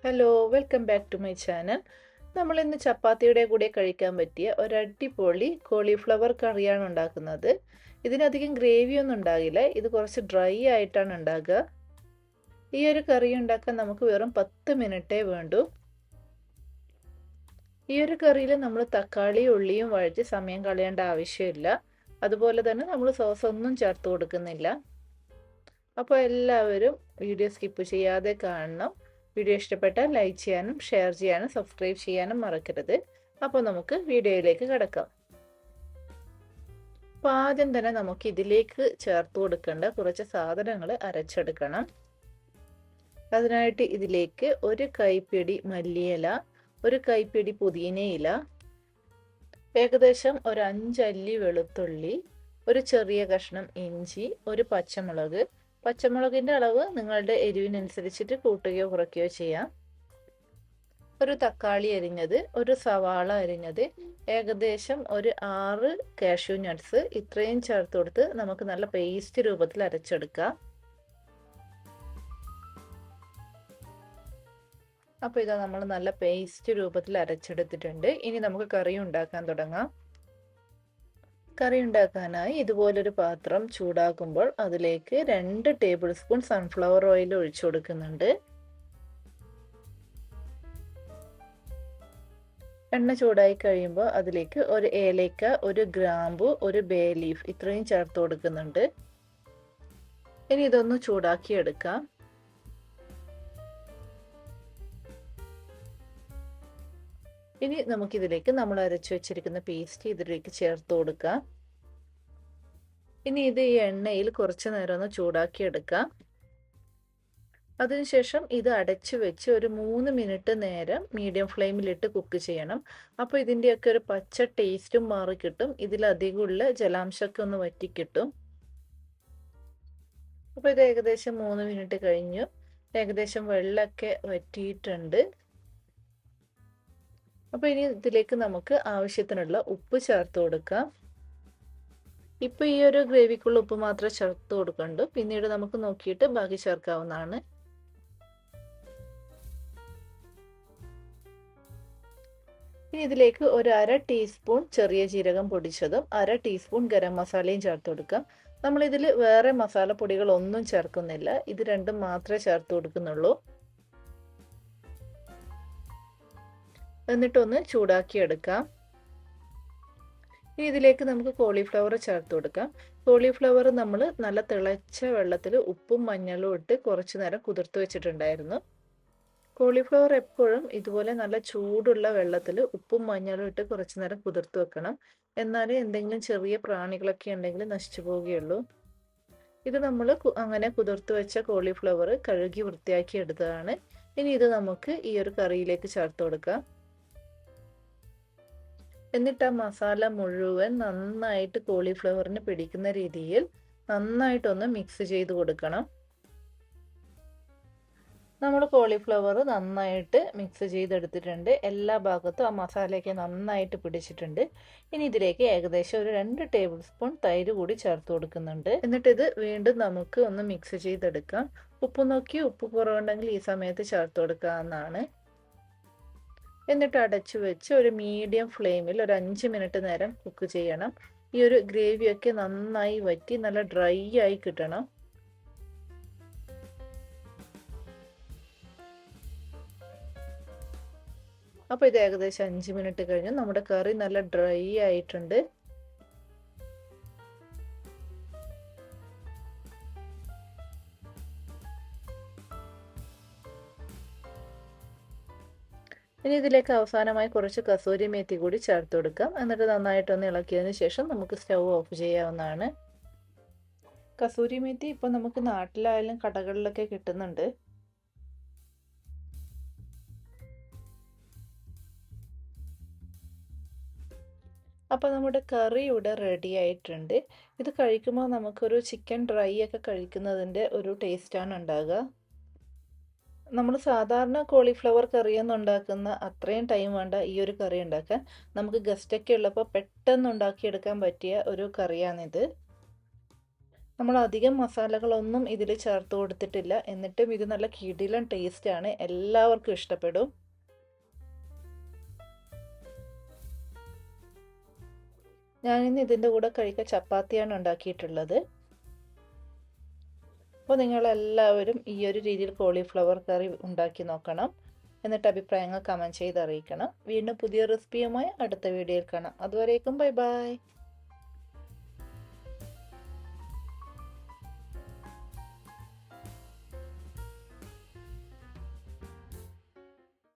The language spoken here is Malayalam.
Hello, welcome back to my channel. നമ്മൾ ഇന്ന് ചപ്പാത്തിയുടെ കൂടെ കഴിക്കാൻ പറ്റിയ ഒരു അടിപൊളി കോളിഫ്ലവർ കറിയാണ് ഉണ്ടാക്കുന്നത്. ഇതിനധികം ഗ്രേവി ഒന്നും ഉണ്ടാകില്ല, ഇത് കുറച്ച് ഡ്രൈ ആയിട്ടാണ് ഉണ്ടാക്കുക. ഈ ഒരു കറി ഉണ്ടാക്കാൻ നമുക്ക് വെറും 10 മിനിറ്റേ വേണ്ടൂ. ഈ ഒരു കറിയിൽ നമ്മൾ തക്കാളി ഉള്ളിയും വഴറ്റി സമയം കളയേണ്ട ആവശ്യമില്ല. അതുപോലെ തന്നെ നമ്മൾ സോസ് ഒന്നും ചേർത്ത് കൊടുക്കുന്നില്ല. അപ്പോൾ എല്ലാവരും വീഡിയോ സ്കിപ്പ് ചെയ്യാതെ കാണണം. വീഡിയോ ഇഷ്ടപ്പെട്ടാൽ ലൈക്ക് ചെയ്യാനും ഷെയർ ചെയ്യാനും സബ്സ്ക്രൈബ് ചെയ്യാനും മറക്കരുത്. അപ്പോൾ നമുക്ക് വീഡിയോയിലേക്ക് കിടക്കാം. അപ്പോൾ ആദ്യം തന്നെ നമുക്ക് ഇതിലേക്ക് ചേർത്ത് കൊടുക്കേണ്ട കുറച്ച് സാധനങ്ങൾ അരച്ചെടുക്കണം. അതിനായിട്ട് ഇതിലേക്ക് ഒരു കൈപ്പിടി മല്ലിയില, ഒരു കൈപ്പിടി പുതിനയില, ഏകദേശം ഒരു 5 അല്ലി വെളുത്തുള്ളി, ഒരു ചെറിയ കഷ്ണം ഇഞ്ചി, ഒരു പച്ചമുളക്. പച്ചമുളകിൻ്റെ അളവ് നിങ്ങളുടെ എരിവിനനുസരിച്ചിട്ട് കൂട്ടുകയോ കുറയ്ക്കുകയോ ചെയ്യാം. ഒരു തക്കാളി അരിഞ്ഞത്, ഒരു സവാള അരിഞ്ഞത്, ഏകദേശം ഒരു 6 കാഷ്യൂ നട്ട്സ്. ഇത്രയും ചേർത്ത് കൊടുത്ത് നമുക്ക് നല്ല പേസ്റ്റ് രൂപത്തിൽ അരച്ചെടുക്കാം. അപ്പോൾ ഇതാ നമ്മൾ നല്ല പേസ്റ്റ് രൂപത്തിൽ അരച്ചെടുത്തിട്ടുണ്ട്. ഇനി നമുക്ക് കറി ഉണ്ടാക്കാൻ തുടങ്ങാം. കറി ഉണ്ടാക്കാനായി ഇതുപോലൊരു പാത്രം ചൂടാക്കുമ്പോൾ അതിലേക്ക് 2 ടേബിൾ സ്പൂൺ സൺഫ്ലവർ ഓയിൽ ഒഴിച്ചു കൊടുക്കുന്നുണ്ട്. എണ്ണ ചൂടായി കഴിയുമ്പോൾ അതിലേക്ക് ഒരു ഏലക്ക, ഒരു ഗ്രാമ്പു, ഒരു ബേ ലീഫ് ഇത്രയും ചേർത്ത് കൊടുക്കുന്നുണ്ട്. ഇനി ഇതൊന്ന് ചൂടാക്കി എടുക്കാം. ഇനി നമുക്കിതിലേക്ക് നമ്മൾ അരച്ചു വെച്ചിരിക്കുന്ന പേസ്റ്റ് ഇതിലേക്ക് ചേർത്ത് കൊടുക്കാം. ഇനി ഇത് ഈ എണ്ണയിൽ കുറച്ച് നേരം ഒന്ന് ചൂടാക്കി എടുക്കാം. അതിനുശേഷം ഇത് അടച്ചു വെച്ച് ഒരു 3 മിനിറ്റ് നേരം മീഡിയം ഫ്ലെയിമിലിട്ട് കുക്ക് ചെയ്യണം. അപ്പോൾ ഇതിൻ്റെയൊക്കെ ഒരു പച്ച ടേസ്റ്റും മാറി കിട്ടും. ഇതിലധികമുള്ള ജലാംശമൊക്കെ ഒന്ന് വറ്റിക്കിട്ടും. അപ്പോൾ ഇത് ഏകദേശം 3 മിനിറ്റ് കഴിഞ്ഞു. ഏകദേശം വെള്ളമൊക്കെ വറ്റിയിട്ടുണ്ട്. അപ്പോൾ ഇനി ഇതിലേക്ക് നമുക്ക് ആവശ്യത്തിനുള്ള ഉപ്പ് ചേർത്ത് കൊടുക്കാം. ഇപ്പോൾ ഈ ഒരു ഗ്രേവിക്കുള്ള ഉപ്പ് മാത്രമേ ചേർത്ത് കൊടുക്കണ്ടു. പിന്നീട് നമുക്ക് നോക്കിയിട്ട് ബാക്കി ചേർക്കാവുന്നതാണ്. ഇനി ഇതിലേക്ക് ഒരു 1/2 ടീസ്പൂൺ ചെറിയ ജീരകം പൊടിച്ചതും 1/2 ടീസ്പൂൺ ഗരം മസാലയും ചേർത്ത് കൊടുക്കാം. നമ്മളിതിൽ വേറെ മസാലപ്പൊടികളൊന്നും ചേർക്കുന്നില്ല, ഇത് രണ്ടും മാത്രമേ ചേർത്ത് കൊടുക്കുന്നുള്ളൂ. എന്നിട്ടൊന്ന് ചൂടാക്കി എടുക്കാം. ഇനി ഇതിലേക്ക് നമുക്ക് കോളിഫ്ലവർ ചേർത്ത് കൊടുക്കാം. കോളിഫ്ലവർ നമ്മൾ നല്ല തിളച്ച വെള്ളത്തിൽ ഉപ്പും മഞ്ഞളും ഇട്ട് കുറച്ച് നേരം കുതിർത്ത് വെച്ചിട്ടുണ്ടായിരുന്നു. കോളിഫ്ലവർ എപ്പോഴും ഇതുപോലെ നല്ല ചൂടുള്ള വെള്ളത്തിൽ ഉപ്പും മഞ്ഞളും ഇട്ട് കുറച്ച് നേരം കുതിർത്ത് വെക്കണം. എന്നാലേ എന്തെങ്കിലും ചെറിയ പ്രാണികളൊക്കെ ഉണ്ടെങ്കിൽ നശിച്ചു പോവുകയുള്ളൂ. ഇത് നമ്മൾ അങ്ങനെ കുതിർത്ത് വെച്ച കോളിഫ്ലവർ കഴുകി വൃത്തിയാക്കി എടുത്തതാണ്. ഇനി ഇത് നമുക്ക് ഈ ഒരു കറിയിലേക്ക് ചേർത്ത് കൊടുക്കാം. എന്നിട്ട് ആ മസാല മുഴുവൻ നന്നായിട്ട് കോളിഫ്ലവറിന് പിടിക്കുന്ന രീതിയിൽ നന്നായിട്ടൊന്ന് മിക്സ് ചെയ്ത് കൊടുക്കണം. നമ്മൾ കോളിഫ്ലവർ നന്നായിട്ട് മിക്സ് ചെയ്തെടുത്തിട്ടുണ്ട്. എല്ലാ ഭാഗത്തും ആ മസാലയൊക്കെ നന്നായിട്ട് പിടിച്ചിട്ടുണ്ട്. ഇനി ഇതിലേക്ക് ഏകദേശം ഒരു 2 ടേബിൾ സ്പൂൺ തൈര് കൂടി ചേർത്ത് കൊടുക്കുന്നുണ്ട്. എന്നിട്ട് ഇത് വീണ്ടും നമുക്ക് ഒന്ന് മിക്സ് ചെയ്തെടുക്കാം. ഉപ്പ് നോക്കി ഉപ്പ് കുറവുണ്ടെങ്കിൽ ഈ സമയത്ത് ചേർത്ത് കൊടുക്കാവുന്നതാണ്. എന്നിട്ട് അടച്ചു വെച്ച് ഒരു മീഡിയം ഫ്ലെയിമിൽ ഒരു 5 മിനിറ്റ് നേരം കുക്ക് ചെയ്യണം. ഈ ഒരു ഗ്രേവിയൊക്കെ നന്നായി വറ്റി നല്ല ഡ്രൈ ആയി കിട്ടണം. അപ്പോൾ ഇത് ഏകദേശം 5 മിനിറ്റ് കഴിഞ്ഞു. നമ്മുടെ കറി നല്ല ഡ്രൈ ആയിട്ടുണ്ട്. ഇനി ഇതിലേക്ക് അവസാനമായി കുറച്ച് കസൂരി മേത്തി കൂടി ചേർത്ത് കൊടുക്കാം. എന്നിട്ട് നന്നായിട്ടൊന്ന് ഇളക്കിയതിന് ശേഷം നമുക്ക് സ്റ്റൗ ഓഫ് ചെയ്യാവുന്നതാണ്. കസൂരി മേത്തി ഇപ്പോൾ നമുക്ക് നാട്ടിലായാലും കടകളിലൊക്കെ കിട്ടുന്നുണ്ട്. അപ്പോൾ നമ്മുടെ കറി ഇവിടെ റെഡി ആയിട്ടുണ്ട്. ഇത് കഴിക്കുമ്പോൾ നമുക്കൊരു ചിക്കൻ ഡ്രൈ ഒക്കെ കഴിക്കുന്നതിൻ്റെ ഒരു ടേസ്റ്റാണ് ഉണ്ടാകുക. നമ്മൾ സാധാരണ കോളിഫ്ലവർ കറിയൊന്നും ഉണ്ടാക്കുന്ന അത്രയും ടൈം വേണ്ട ഈ ഒരു കറി ഉണ്ടാക്കാൻ. നമുക്ക് ഗസ്റ്റൊക്കെ ഉള്ളപ്പോൾ പെട്ടെന്ന് ഉണ്ടാക്കിയെടുക്കാൻ പറ്റിയ ഒരു കറിയാണിത്. നമ്മൾ അധികം മസാലകളൊന്നും ഇതിൽ ചേർത്ത് കൊടുത്തിട്ടില്ല. എന്നിട്ടും ഇത് നല്ല കിടിലൻ ടേസ്റ്റാണ്, എല്ലാവർക്കും ഇഷ്ടപ്പെടും. ഞാനിന്ന് ഇതിൻ്റെ കൂടെ കഴിക്കാൻ ചപ്പാത്തിയാണ് ഉണ്ടാക്കിയിട്ടുള്ളത്. അപ്പോൾ നിങ്ങളെല്ലാവരും ഈ ഒരു രീതിയിൽ കോളിഫ്ലവർ കറി ഉണ്ടാക്കി നോക്കണം. എന്നിട്ട് അഭിപ്രായങ്ങൾ കമൻറ്റ് ചെയ്ത് അറിയിക്കണം. വീണ്ടും പുതിയ റെസിപ്പിയുമായി അടുത്ത വീഡിയോയിൽ കാണാം. അതുവരേക്കും ബൈ ബൈ.